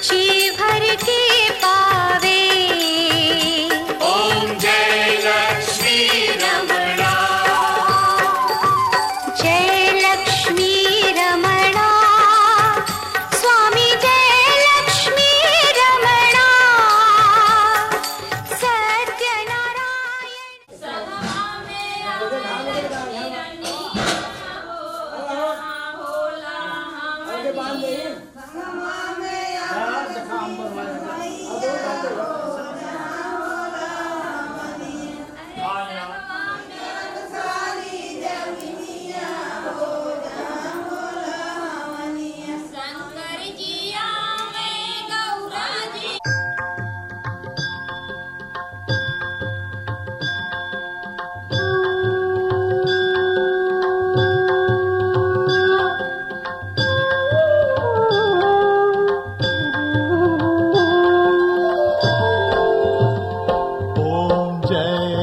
जी भर के पावे। ओम जय लक्ष्मी रमणा, जय लक्ष्मी रमणा, स्वामी जय लक्ष्मी रमणा, सत्यनारायण।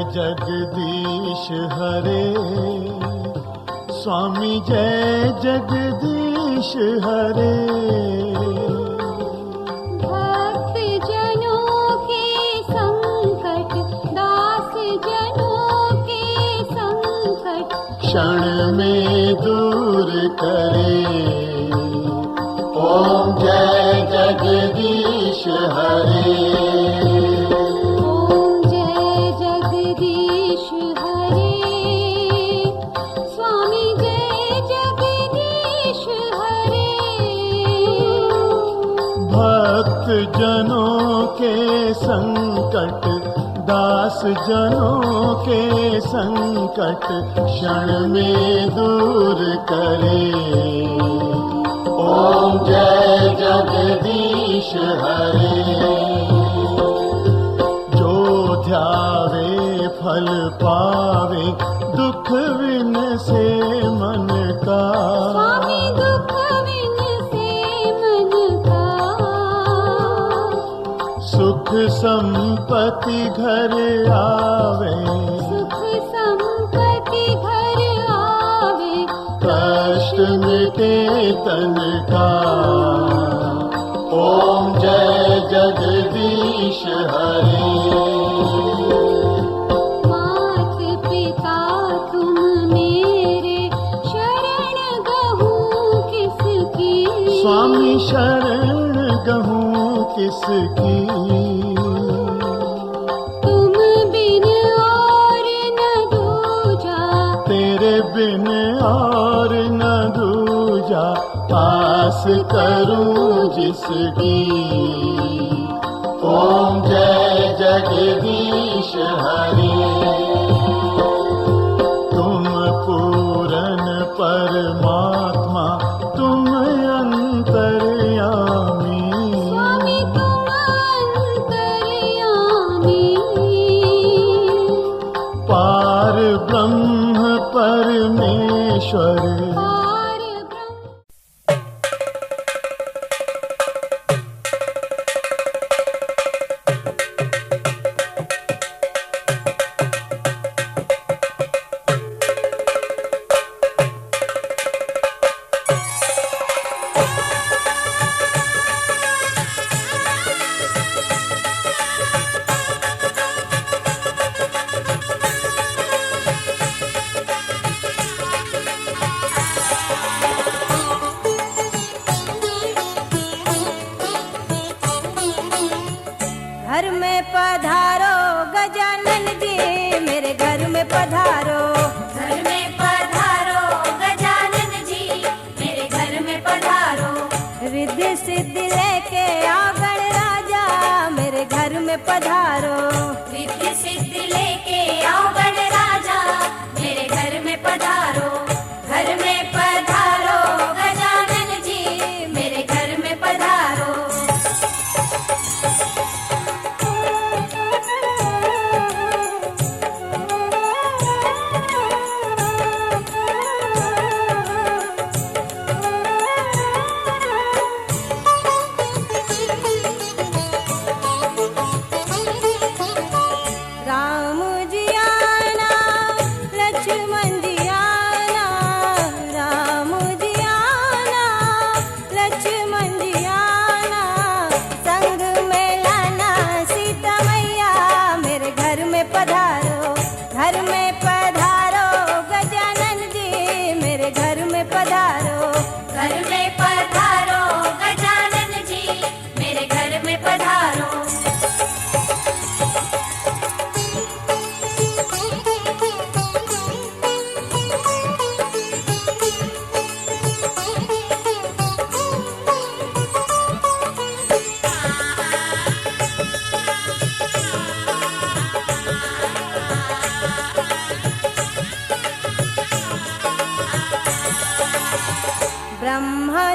जगदीश हरे, स्वामी जय जगदीश हरे। भक्त जनों के संकट, दास जनों के संकट, क्षण में दूर करे। ओम जय जगदीश हरे। जनों के संकट, दास जनों के संकट, क्षण में दूर करे। ओम जय जगदीश हरे। जो ध्यावे फल पावे, दुख विन से मन का। स्वामी दुख विन से मन का, सुख संपत्ति घर आवे। सुख संपत्ति घर आवे, कष्ट मिटे तन का। ओम जय जगदीश हरे। मात पिता तुम मेरे, शरण गहूँ किसकी। स्वामी शरण गहूँ किसकी। तुम बिन और न दूजा, तेरे बिन और न दूजा, आस करूं जिसकी। ओम जय जगदीश हरे। तुम पूरन परमात्मा, तुम अंतर्यामी। स्वामी तुम अंतर्यामी। पार ब्रह्म परमेश्वर। पार ब्रह्म। घर में पधारो गजानन जी, मेरे घर में पधारो। घर में पधारो गजानन जी, मेरे घर में पधारो। रिद्धि सिद्धि लेके आओ गणराजा, मेरे घर में पधारो। रिद्धि सिद्धि लेके आओ गणराजा, मेरे घर में पधारो। घर में पधारो गजानन जी, मेरे घर में पधारो। राम जी आना, लक्ष्मण जी आना,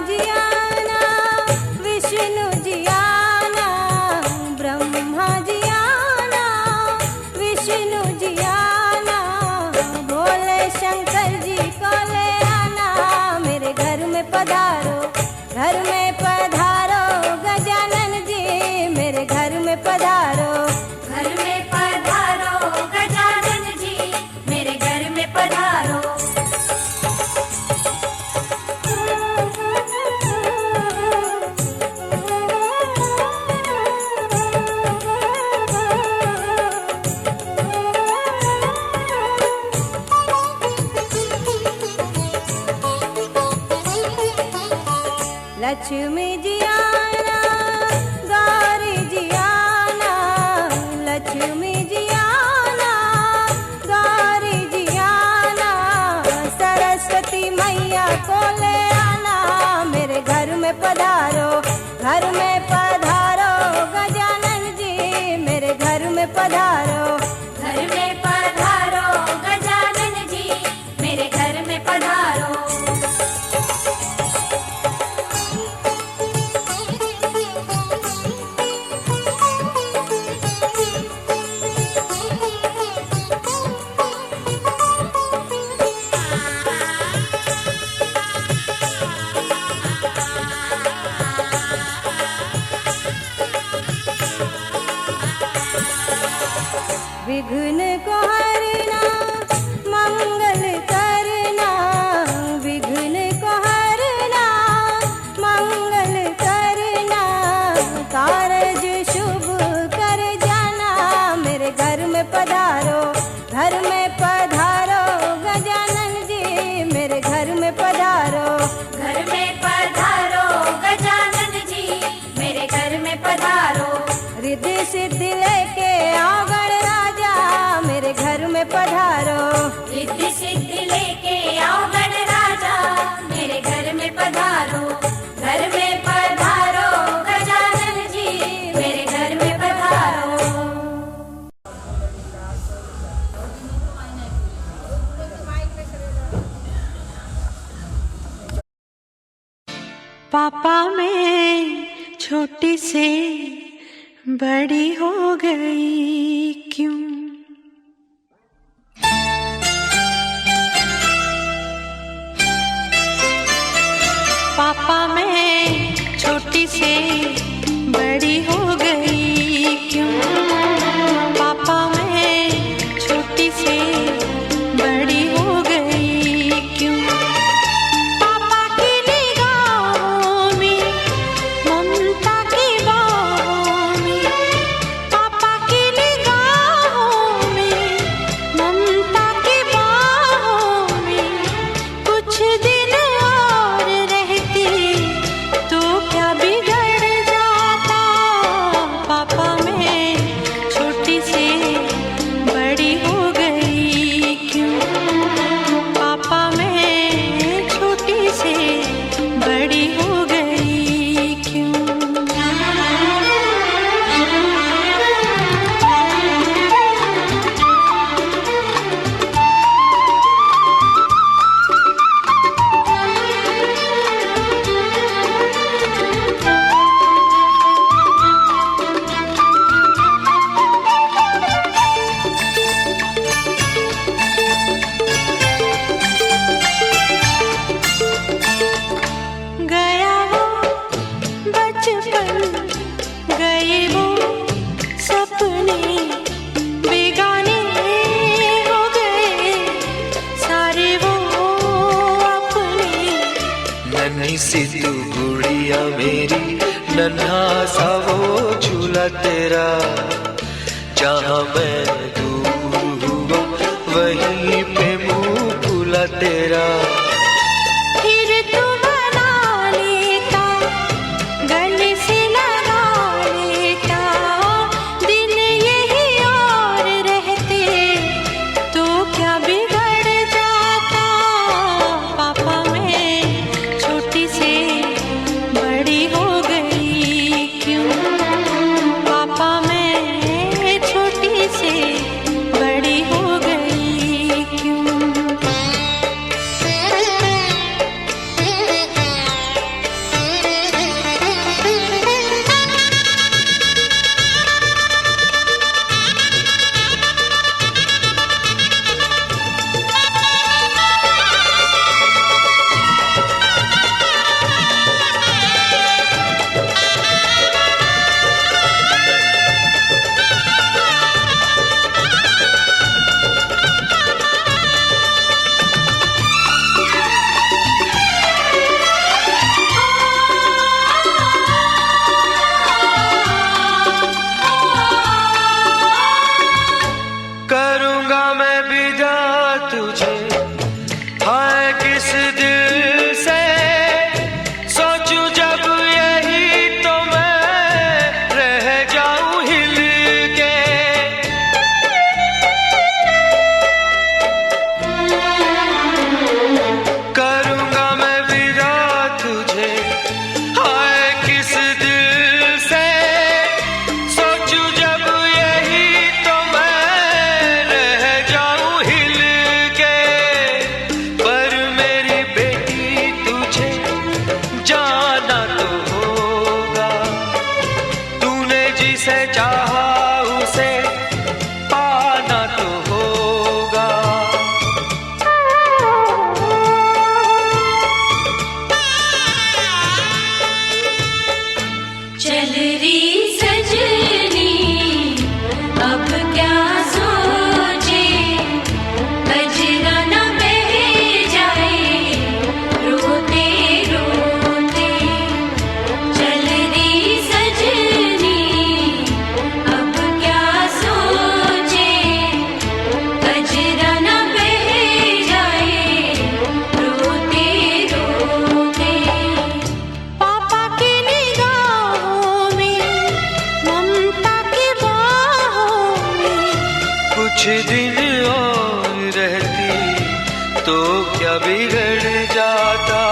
जी आना, विष्णु जी आना, ब्रह्मा जी आना, विष्णु जी आना, भोले शंकर जी को ले आना, मेरे घर में पधारो, घर में पधारो, गजानन जी मेरे घर में पधारो, घर में पधारो गजानन जी मेरे घर में पधारो। लक्ष्मी जी आना, गौरी जी आना, लक्ष्मी जी आना, गौरी जी आना, सरस्वती मैया को ले आना, मेरे घर में पधारो, घर में पधारो, गजानन जी मेरे घर में पधारो, घर में पधारो गजानन जी मेरे घर में पधारो। विघ्न को हरना, मंगल करना, विघ्न को हरना, मंगल करना, कारज शुभ कर जाना, मेरे घर में पधारो, घर में पधारो, गजानन जी मेरे घर में पधारो, घर में पधारो गजानन जी मेरे घर में पधारो। रिद्धि सिद्धि लेके आओ गणराजा, मेरे घर में पधारो, रिद्धि सिद्धि लेके आओ गणराजा मेरे घर में पधारो। घर में पधारो गजानन जी मेरे घर में पधारो। पापा मैं छोटी से बड़ी हो गई क्यों? पापा मैं छोटी से बड़ी हो गई क्यों? पापा मैं छोटी से बड़ी हो गई क्यों? पापा की निगाहों में ममता की बाहों में, पापा की निगाहों में ममता की बाहों में, कुछ दिन और रहती तो क्या बिगड़ जाता? पापा मैं छोटी से बड़ी हो गई क्यों? पापा मैं छोटी से बड़ी हो गई क्यों? गया वो बचपन, गए वो सपने, बेगाने हो गए सारे वो अपने। नन्ही सी तू गुड़िया मेरी, नन्हा सा वो झूला तेरा, जहाँ मैं दूर हुआ वहीं पे मुँह खुला तेरा। फिर तू बना लेता, गले से लगा लेता, दिन यही और रहते तो क्या बिगड़ जाता? पापा मैं छोटी से बड़ी हो गई क्यों? पापा मैं छोटी से बड़ी हो गई क्यों? कुछ दिन और रहती तो क्या बिगड़ जाता।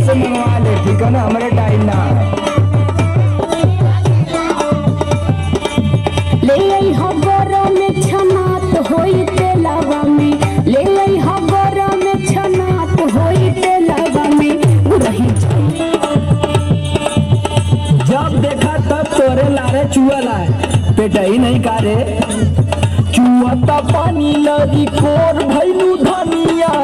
से मंगवा ले, ठीक है ना, हमारे टाइम ना है। ले आई हगोरो में छनात होई तेलावा में, ले आई हगोरो में छनात होई तेलावा में उरही जब देखा तब तोरे लारे चुआ लाए, पेटई नहीं कारे चुआ ता पानी लगी कोर भैलू धनिया।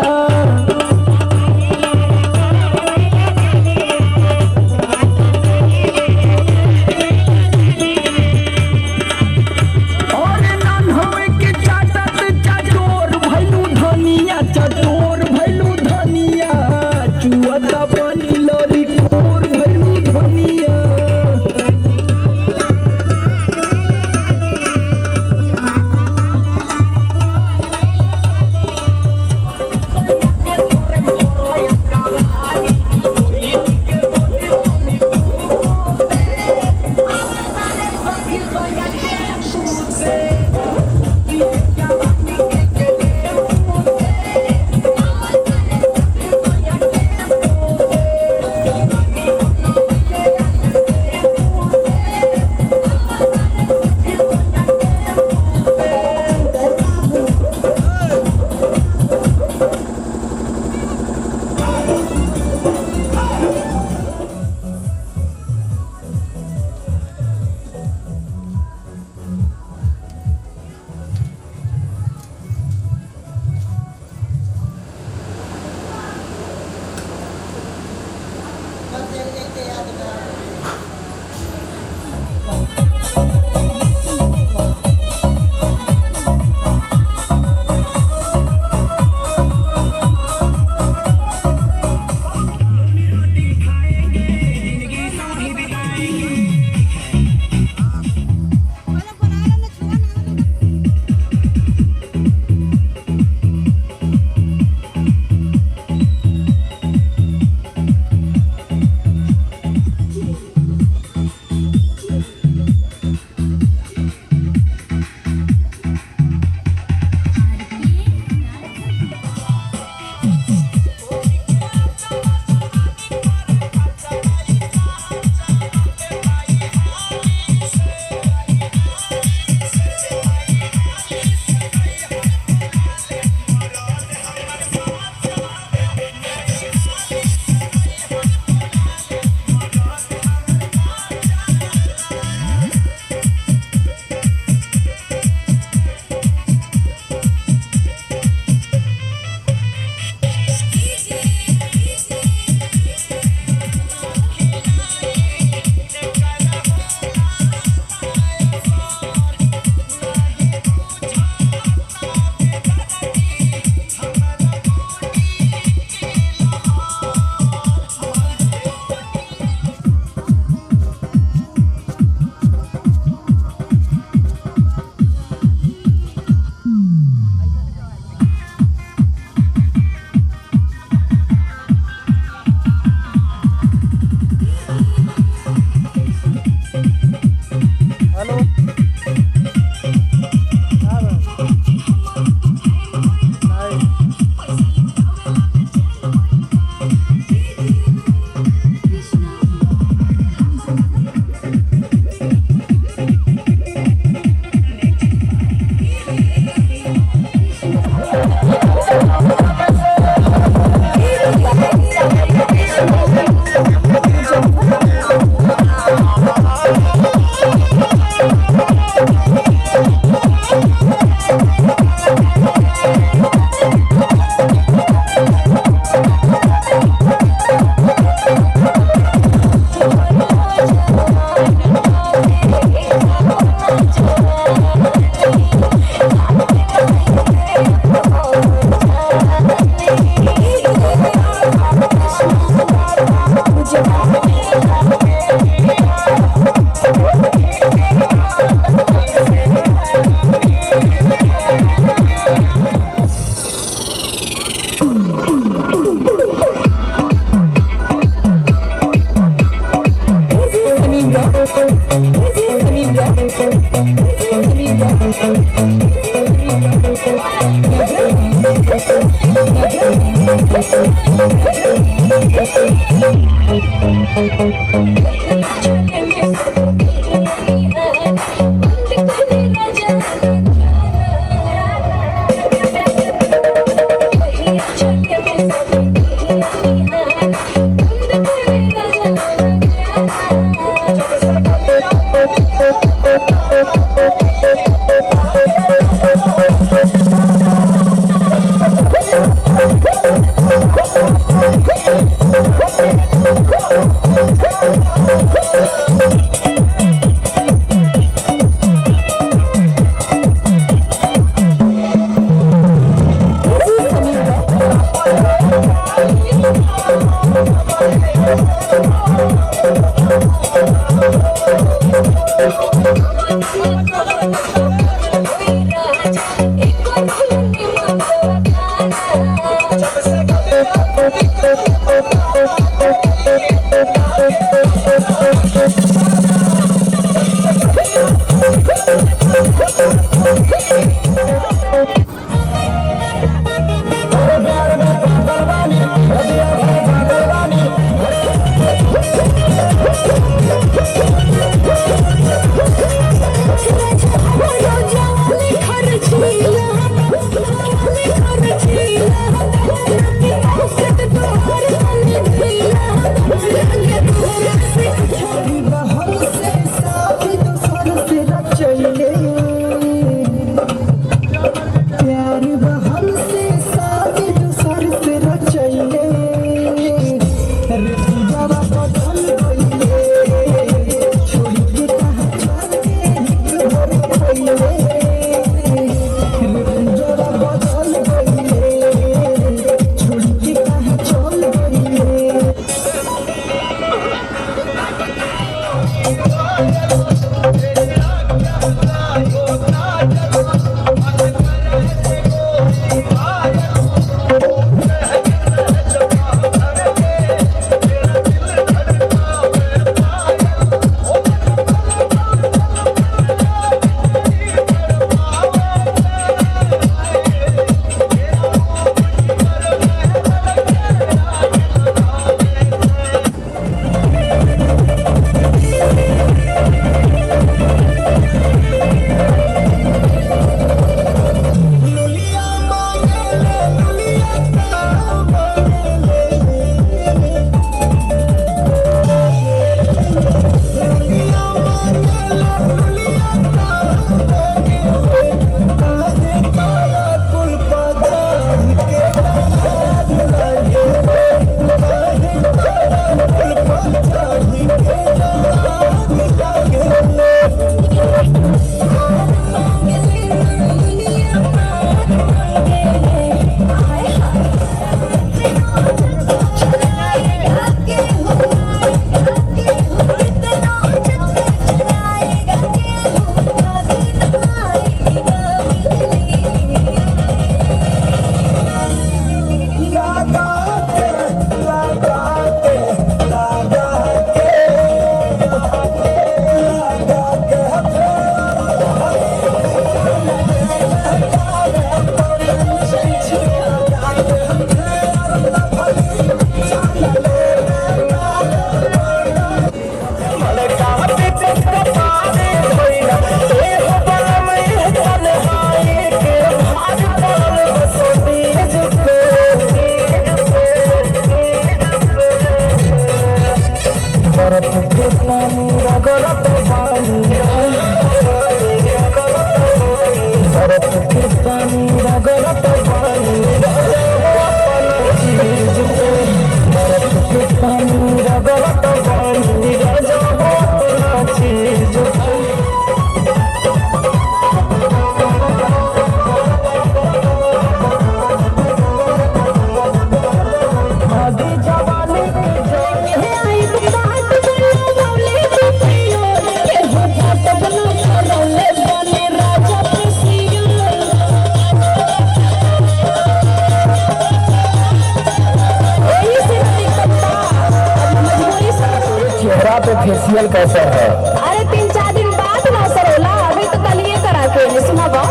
फेशियल कैसा है? अरे 3-4 दिन बाद ना सर होला, अभी तो कल ये करा के सुना बा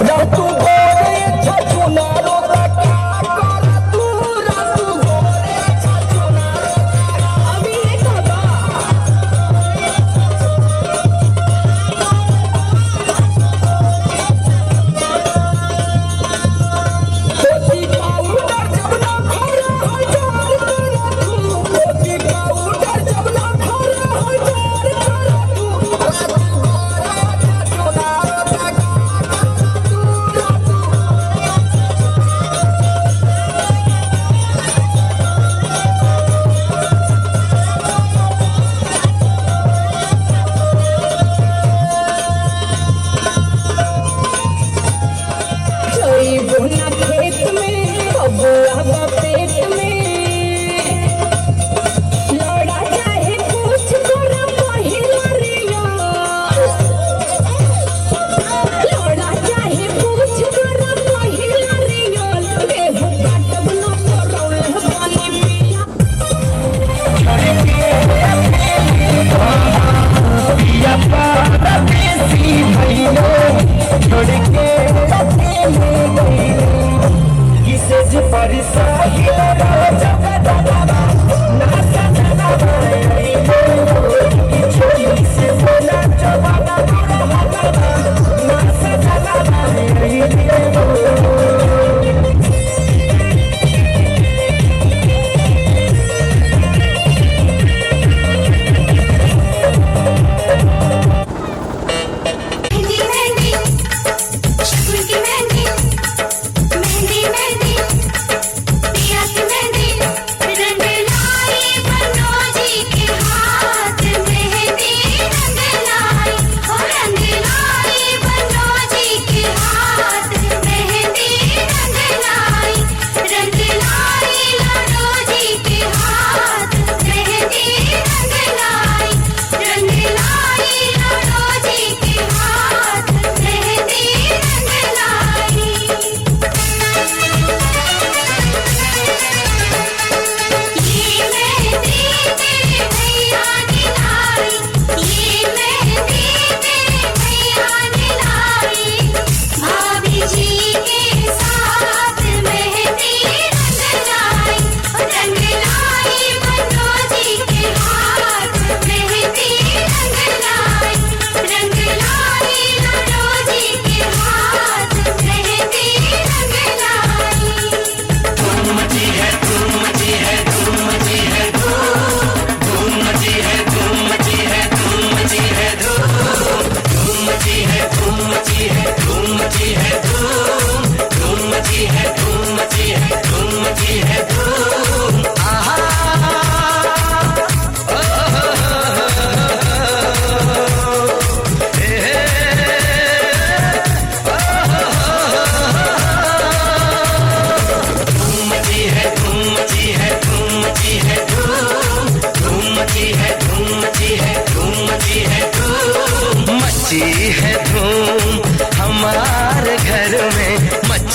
जब तू बोले छछु ना रोता क्या कर तू तू बोले छछु ना रोता अभी ये कहबा तो जी पाउडर जब ना खरा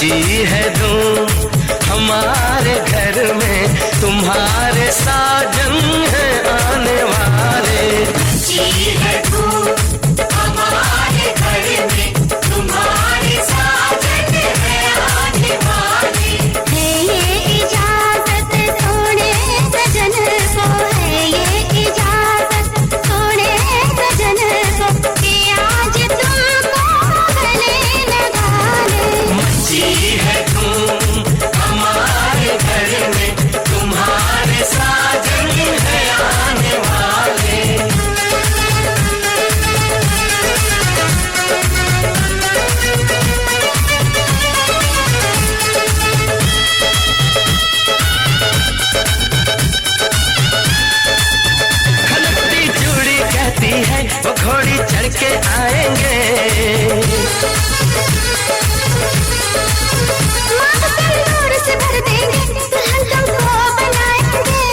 मची है धूम हमारे घर में, तुम्हारे साजन है आने वाले। मची है धूम हमारे घर में, तुम्हारे साजन है आने वाले। है ये इजाजत सोने सजन को, है ये इजाजत सोने सजन को कि आज तुमको गले लगा ले। मची है धूम हमारे घर में, तुम्हारे साजन है आने वाले। खलकती चूड़ी कहती है वो घोड़ी चढ़ के आएंगे। मांग सिंदूर से भर देंगे, दुल्हन तुमको बनाएंगे।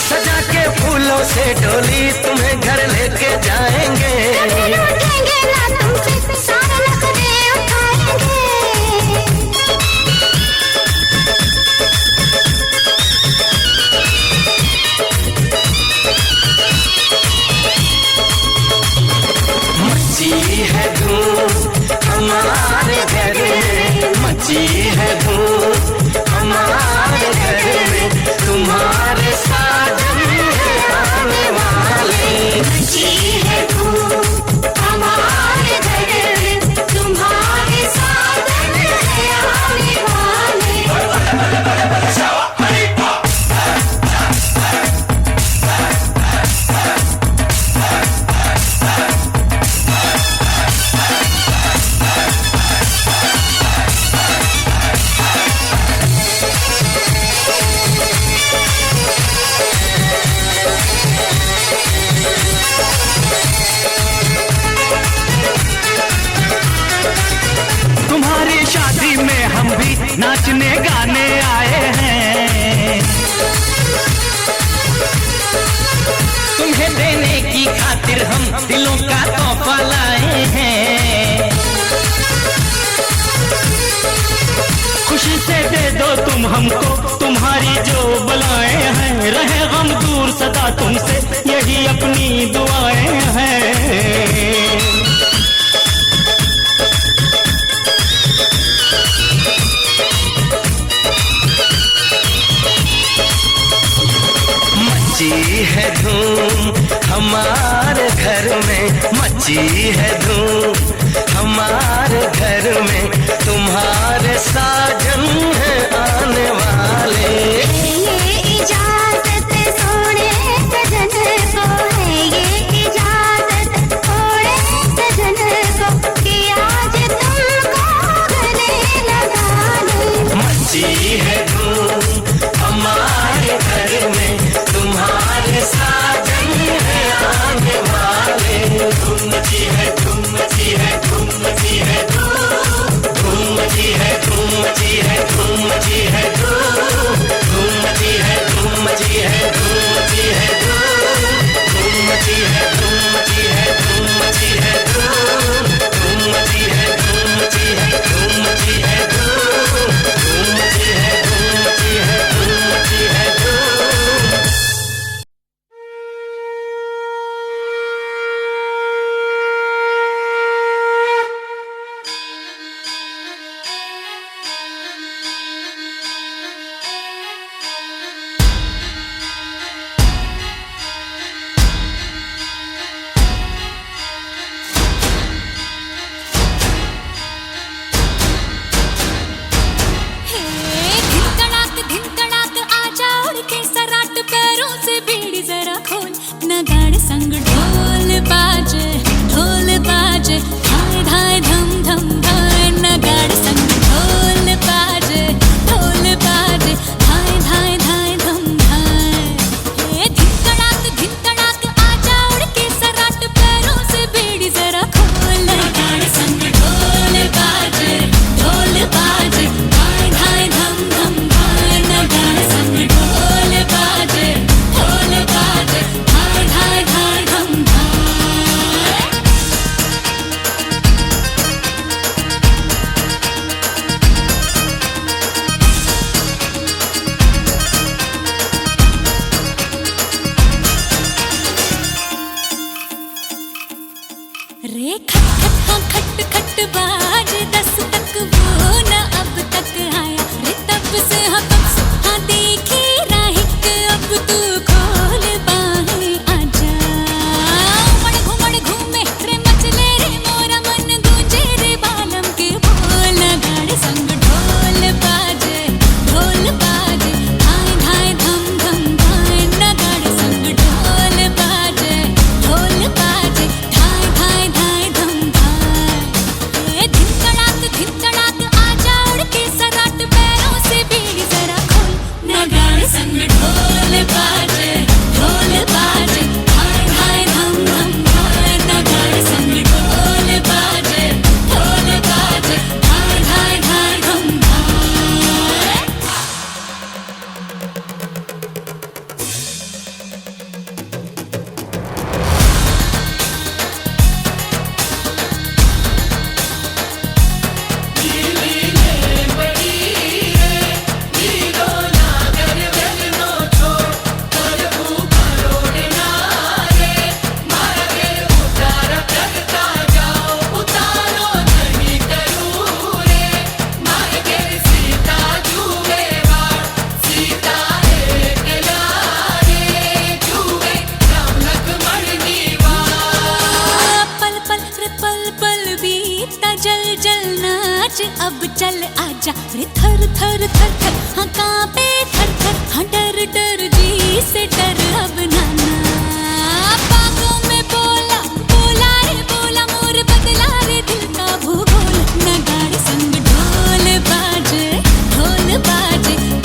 सजा के फूलों से डोली तुम्हें घर लेके जाएंगे। कभी रूठेंगे ना तुमसे, सारे नखरे उठाएंगे। मची है धूम हमारे घर में, मची है धूम हमारे घर में, तुम्हारे साजन है आने वाले। मची है धूम हमारे घर में, तुम्हारे साजन है आने वाले। तुम्हारी शादी में हम भी नाचने गाने आए हैं। तुम्हें देने की खातिर हम दिलों का तोहफा लाए हैं। खुशी से दे दो तुम हमको तुम्हारी जो बलाएं हैं, रहे हम दूर सदा तुमसे यही अपनी दुआएं हैं। मची है धूम हमारे घर में, मची है धूम हमारे घर में, तुम्हारे साजन है आने वाले। है ये इजाजत सोने सजन को, है ये इजाजत सोने सजन को कि आज तुमको गले लगा ले। मची है धूम हमारे घर में, तुम्हारे साजन है आने वाले। धूम मची है, धूम मची है, धूम मची है, धूम मची है, धूम मची है, धूम मची है, धूम मची है, धूम मची है, धूम मची है, धूम मची है, धूम मची है, धूम मची है, धूम मची है, धूम मची है, धूम मची है, धूम मची है, धूम मची है। अरे थर थर थर थर हाँ कांपे थर थर हाँ डर डर जी से डर अब नाना बागों में बोला बोला रे बोला मोर बदला रे दिल का भूगोल नगाड़े संग ढोल बाजे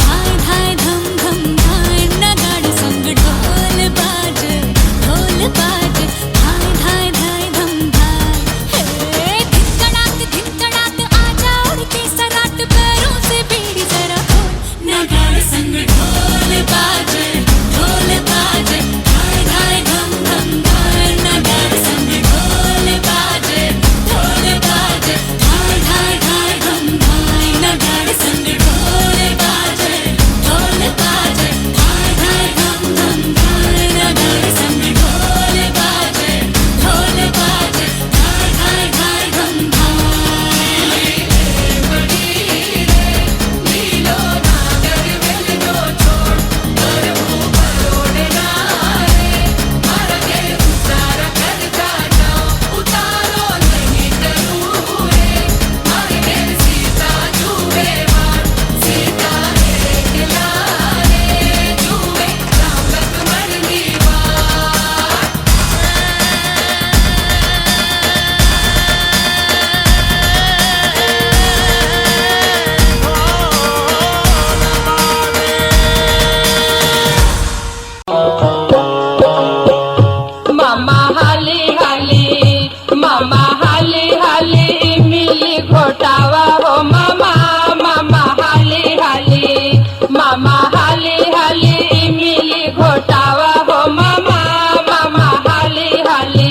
धाय धाय धम धम धाय नगाड़े संग ढोल बाजे धाय धाय धाय धम धाय हे धिकड़ात आजा उड़ के सराट पैरों से बेड़ी जरा खोल नगाड़े संग ढोल बाजे धाय धाय धम धम धाय नगाड़े संग ढोल बाजे धाय धाय धाय धम धाय नगाड़े संग ढोल बाजे धाय धाय धम धम धाय नगाड़े संग ढोल बाजे धाय धाय धाय धम मामा हाली हाली मिली घोटावा हो मामा हाली हाली मिली घोटावा हो मामा हाली हाली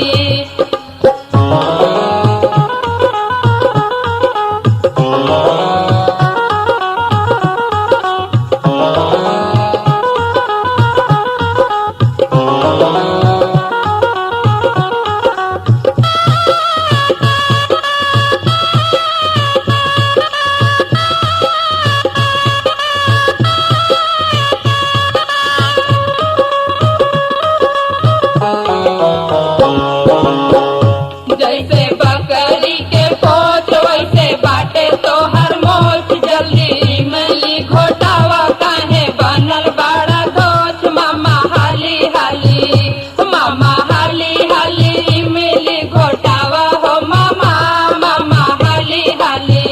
जैसे बकरी के पोछ वैसे बाटे तो हर मोछ जल्दी मिली घोटावा काहे बनल बड़ा घोच मामा हाली हाली मिली घोटावा हो मामा हाली हाली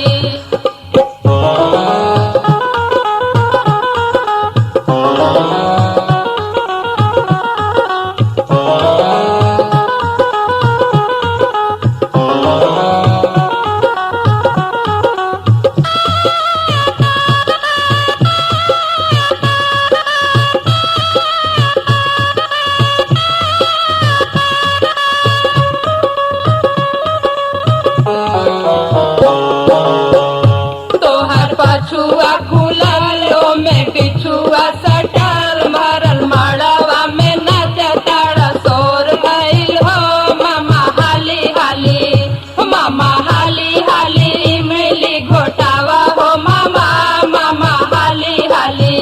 तोहर पछुआ खुललो में बिछुआ सटल मरल मड़वा में नचताड़ सोर भइल हो मामा हाली हाली मिली घोटावा हो मामा हाली हाली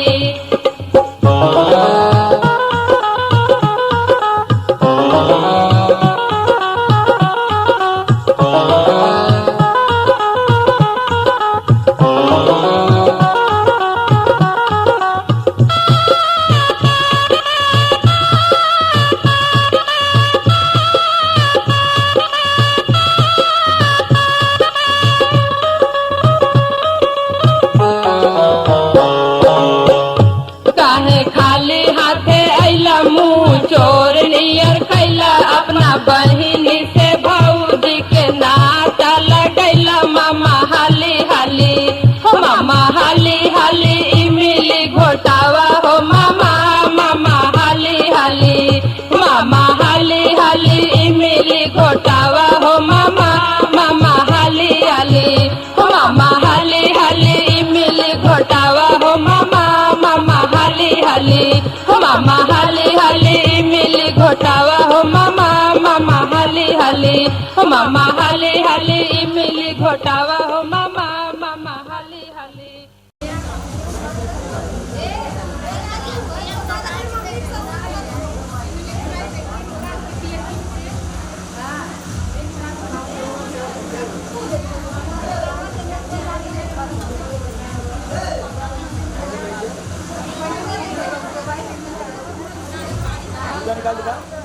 काहे खाली हाथे अइला मुँह चोर नियर कैला अपना बहिनी से भौजी के नाता लगैला मामा हाली हाली मिली घोटावा हो मामा हाली हाली मिली घोटावा हो मामा हाली हाली मिली घोटावा हो मामा हाली हाली मिली घोटावा हो मामा हाली हाली मिली घोटावा हो मामा हाली हाली निकाल दिखा